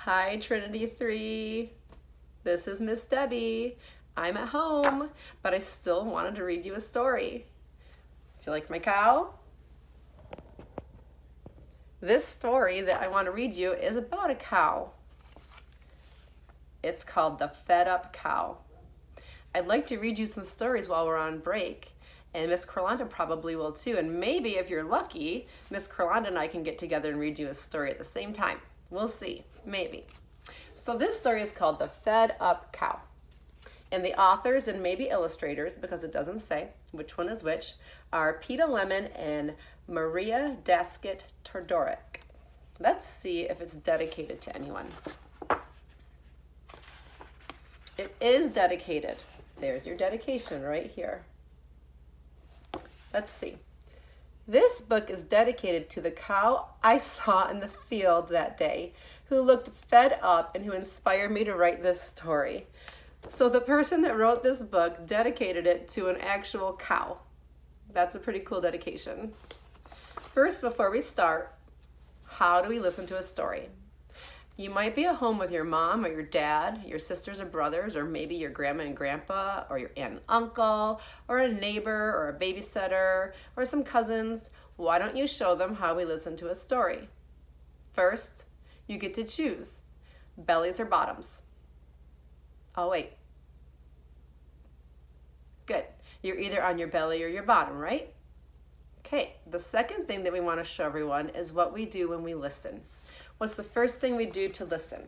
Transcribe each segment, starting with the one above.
Hi, Trinity 3. This is Miss Debbie. I'm at home, but I still wanted to read you a story. Do you like my cow? This story that I want to read you is about a cow. It's called The Fed Up Cow. I'd like to read you some stories while we're on break, and Miss Corlanda probably will too. And maybe if you're lucky, Miss Corlanda and I can get together and read you a story at the same time. We'll see, maybe. So this story is called The Fed Up Cow. And the authors and maybe illustrators, because it doesn't say which one is which, are Peta Lemon and Maria Daskett Todorek. Let's see if it's dedicated to anyone. It is dedicated. There's your dedication right here. Let's see. This book is dedicated to the cow I saw in the field that day, who looked fed up and who inspired me to write this story. So the person that wrote this book dedicated it to an actual cow. That's a pretty cool dedication. First, before we start, how do we listen to a story? You might be at home with your mom or your dad, your sisters or brothers, or maybe your grandma and grandpa, or your aunt and uncle, or a neighbor, or a babysitter, or some cousins. Why don't you show them how we listen to a story? First, you get to choose, bellies or bottoms. Oh, wait. Good. You're either on your belly or your bottom, right? Okay, the second thing that we want to show everyone is what we do when we listen. What's the first thing we do to listen?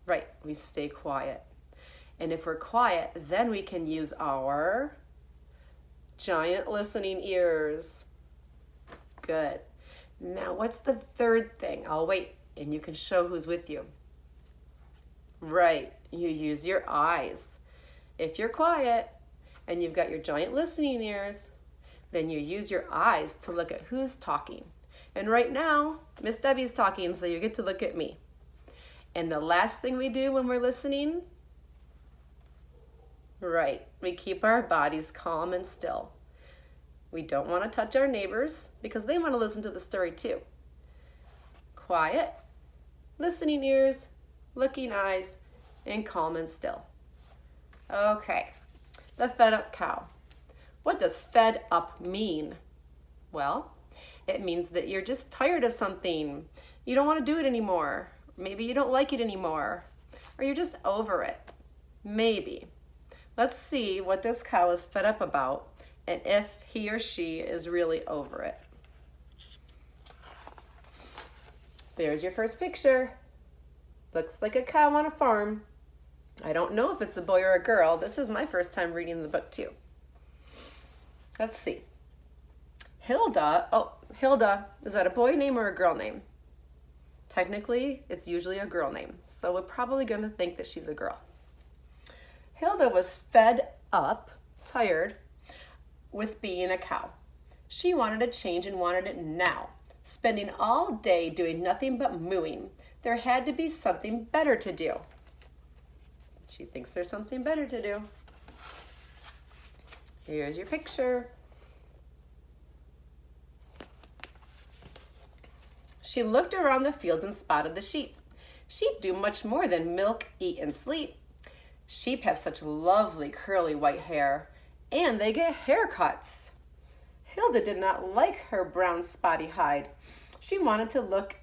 Right, we stay quiet. And if we're quiet, then we can use our giant listening ears. Good. Now, what's the third thing? I'll wait, and you can show who's with you. Right, you use your eyes. If you're quiet and you've got your giant listening ears, then you use your eyes to look at who's talking. And right now, Miss Debbie's talking, so you get to look at me. And the last thing we do when we're listening, right, we keep our bodies calm and still. We don't want to touch our neighbors because they want to listen to the story too. Quiet, listening ears, looking eyes, and calm and still. Okay, the fed up cow. What does fed up mean? Well, it means that you're just tired of something. You don't want to do it anymore. Maybe you don't like it anymore. Or you're just over it. Maybe. Let's see what this cow is fed up about and if he or she is really over it. There's your first picture. Looks like a cow on a farm. I don't know if it's a boy or a girl. This is my first time reading the book too. Let's see. Hilda, is that a boy name or a girl name? Technically, it's usually a girl name, so we're probably going to think that she's a girl. Hilda was fed up, tired, with being a cow. She wanted a change and wanted it now, spending all day doing nothing but mooing. There had to be something better to do. She thinks there's something better to do. Here's your picture. She looked around the fields and spotted the sheep. Sheep do much more than milk, eat, and sleep. Sheep have such lovely curly white hair, and they get haircuts. Hilda did not like her brown spotty hide. She wanted to look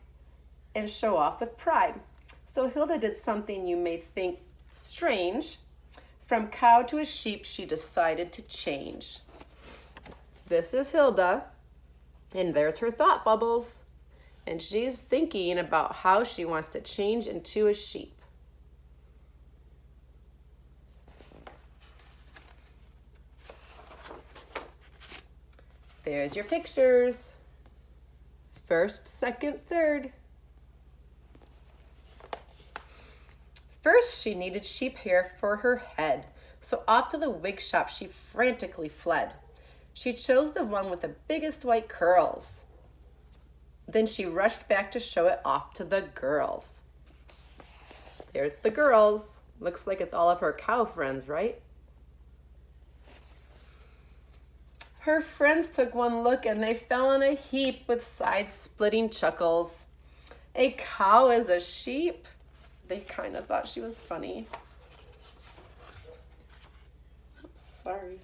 and show off with pride. So Hilda did something you may think strange. From cow to a sheep, she decided to change. This is Hilda, and there's her thought bubbles. And she's thinking about how she wants to change into a sheep. There's your pictures. First, second, third. First, she needed sheep hair for her head, so off to the wig shop she frantically fled. She chose the one with the biggest white curls. Then she rushed back to show it off to the girls. There's the girls. Looks like it's all of her cow friends, right? Her friends took one look and they fell in a heap with side-splitting chuckles. A cow is a sheep. They kind of thought she was funny. Oops, sorry.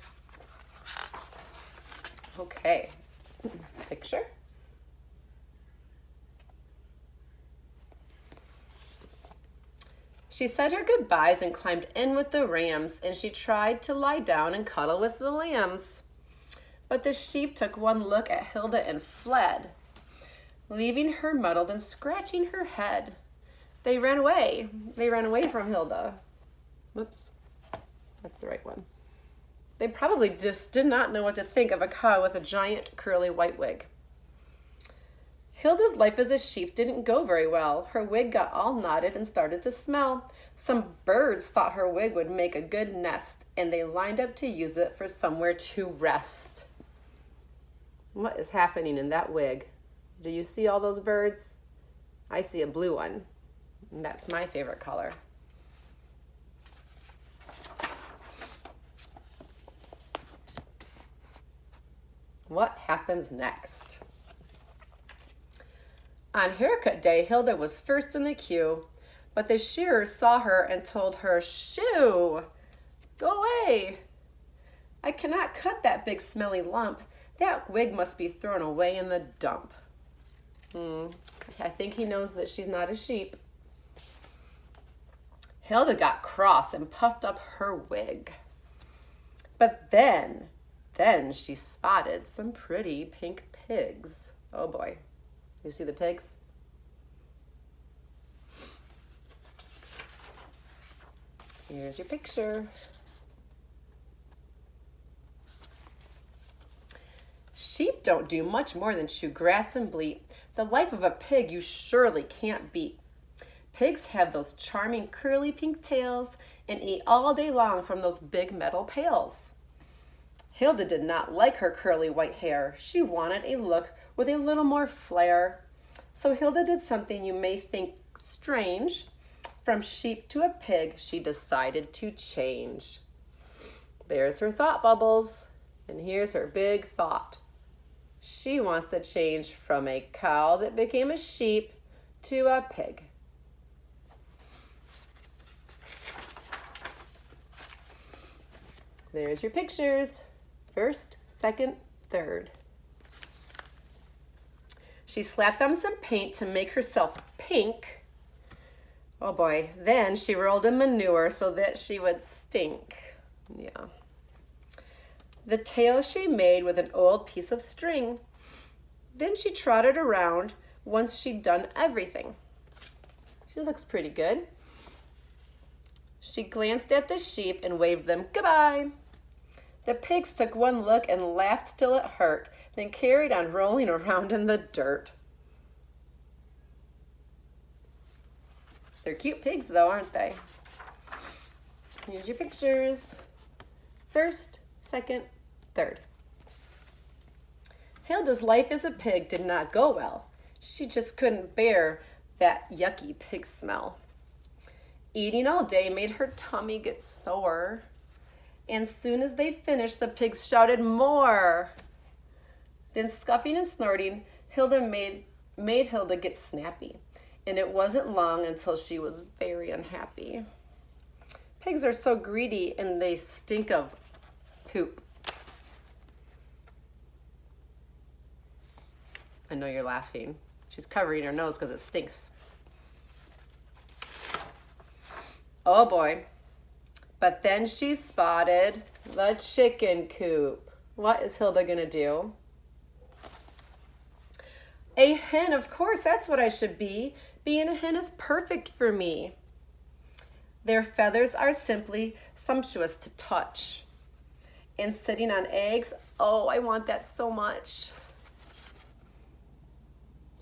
Okay, picture. She said her goodbyes and climbed in with the rams, and she tried to lie down and cuddle with the lambs. But the sheep took one look at Hilda and fled, leaving her muddled and scratching her head. They ran away. They ran away from Hilda. Whoops, that's the right one. They probably just did not know what to think of a cow with a giant curly white wig. Hilda's life as a sheep didn't go very well. Her wig got all knotted and started to smell. Some birds thought her wig would make a good nest, and they lined up to use it for somewhere to rest. What is happening in that wig? Do you see all those birds? I see a blue one, and that's my favorite color. What happens next? On haircut day, Hilda was first in the queue, but the shearer saw her and told her, "Shoo! Go away! I cannot cut that big smelly lump. That wig must be thrown away in the dump." I think he knows that she's not a sheep. Hilda got cross and puffed up her wig. But then she spotted some pretty pink pigs. Oh boy. You see the pigs? Here's your picture. Sheep don't do much more than chew grass and bleat. The life of a pig you surely can't beat. Pigs have those charming curly pink tails and eat all day long from those big metal pails. Hilda did not like her curly white hair. She wanted a look with a little more flair. So Hilda did something you may think strange. From sheep to a pig, she decided to change. There's her thought bubbles, and here's her big thought. She wants to change from a cow that became a sheep to a pig. There's your pictures. First, second, third. She slapped on some paint to make herself pink. Oh boy, then she rolled in manure so that she would stink. Yeah. The tail she made with an old piece of string. Then she trotted around once she'd done everything. She looks pretty good. She glanced at the sheep and waved them goodbye. The pigs took one look and laughed till it hurt, then carried on rolling around in the dirt. They're cute pigs though, aren't they? Here's your pictures. First, second, third. Hilda's life as a pig did not go well. She just couldn't bear that yucky pig smell. Eating all day made her tummy get sore. And soon as they finished, the pigs shouted more. Then scuffing and snorting, Hilda made Hilda get snappy. And it wasn't long until she was very unhappy. Pigs are so greedy and they stink of poop. I know you're laughing. She's covering her nose because it stinks. Oh boy. But then she spotted the chicken coop. What is Hilda gonna do? A hen, of course, that's what I should be. Being a hen is perfect for me. Their feathers are simply sumptuous to touch. And sitting on eggs, oh, I want that so much.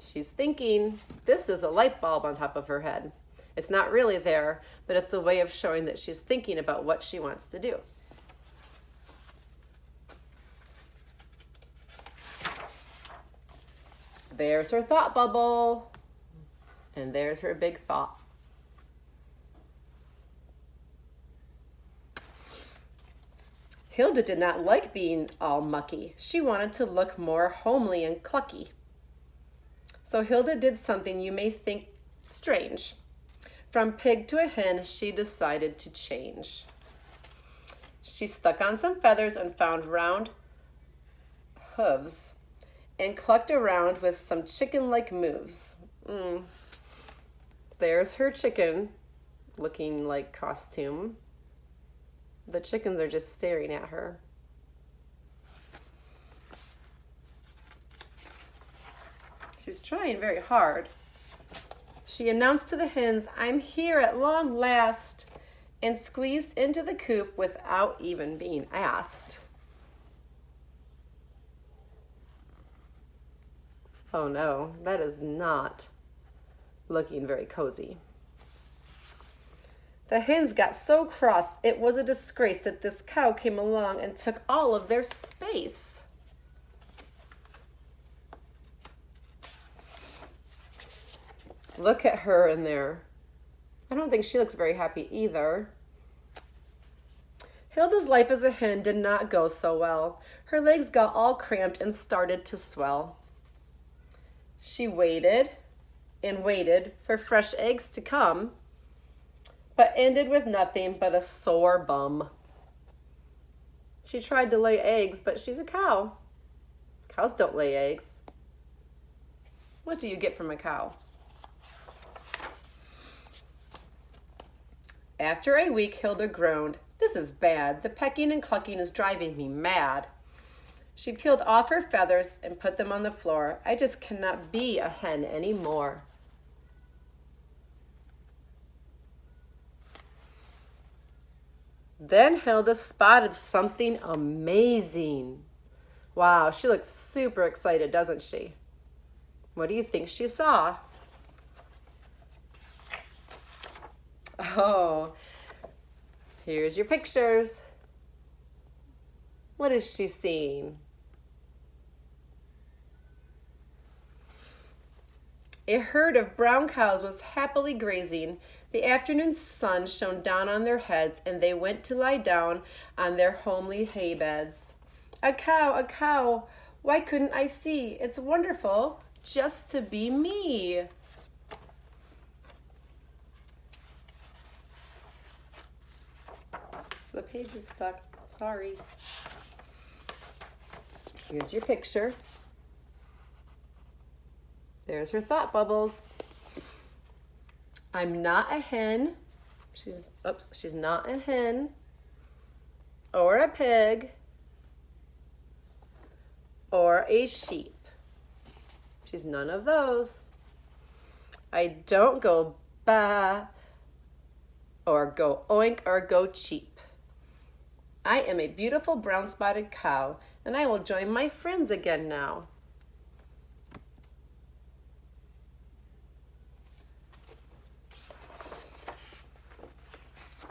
She's thinking, this is a light bulb on top of her head. It's not really there, but it's a way of showing that she's thinking about what she wants to do. There's her thought bubble. And there's her big thought. Hilda did not like being all mucky. She wanted to look more homely and clucky. So Hilda did something you may think strange. From pig to a hen, she decided to change. She stuck on some feathers and found round hooves and clucked around with some chicken-like moves. There's her chicken looking like costume. The chickens are just staring at her. She's trying very hard. She announced to the hens, "I'm here at long last," and squeezed into the coop without even being asked. Oh no, that is not looking very cozy. The hens got so cross it was a disgrace that this cow came along and took all of their space. Look at her in there. I don't think she looks very happy either. Hilda's life as a hen did not go so well. Her legs got all cramped and started to swell. She waited and waited for fresh eggs to come, but ended with nothing but a sore bum. She tried to lay eggs, but she's a cow. Cows don't lay eggs. What do you get from a cow? After a week, Hilda groaned, "This is bad. The pecking and clucking is driving me mad." She peeled off her feathers and put them on the floor. "I just cannot be a hen anymore." Then Hilda spotted something amazing. Wow, she looks super excited, doesn't she? What do you think she saw? Oh, here's your pictures. What is she seeing? A herd of brown cows was happily grazing. The afternoon sun shone down on their heads, and they went to lie down on their homely hay beds. A cow, why couldn't I see? It's wonderful just to be me." So the page is stuck, sorry. Here's your picture. There's her thought bubbles. I'm not a hen. She's not a hen or a pig or a sheep. She's none of those. I don't go ba or go oink or go cheep. I am a beautiful brown spotted cow, and I will join my friends again now.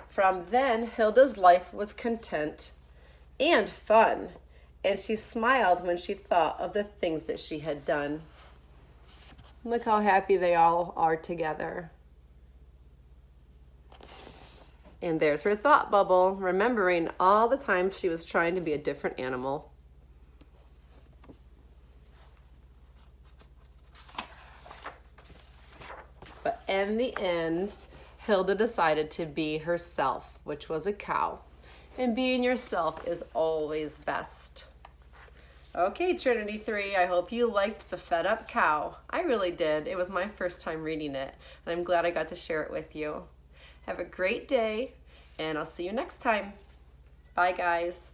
From then, Hilda's life was content and fun, and she smiled when she thought of the things that she had done. Look how happy they all are together. And there's her thought bubble, remembering all the times she was trying to be a different animal. But in the end, Hilda decided to be herself, which was a cow. And being yourself is always best. Okay, Trinity 3, I hope you liked The Fed Up Cow. I really did. It was my first time reading it, and I'm glad I got to share it with you. Have a great day, and I'll see you next time. Bye, guys.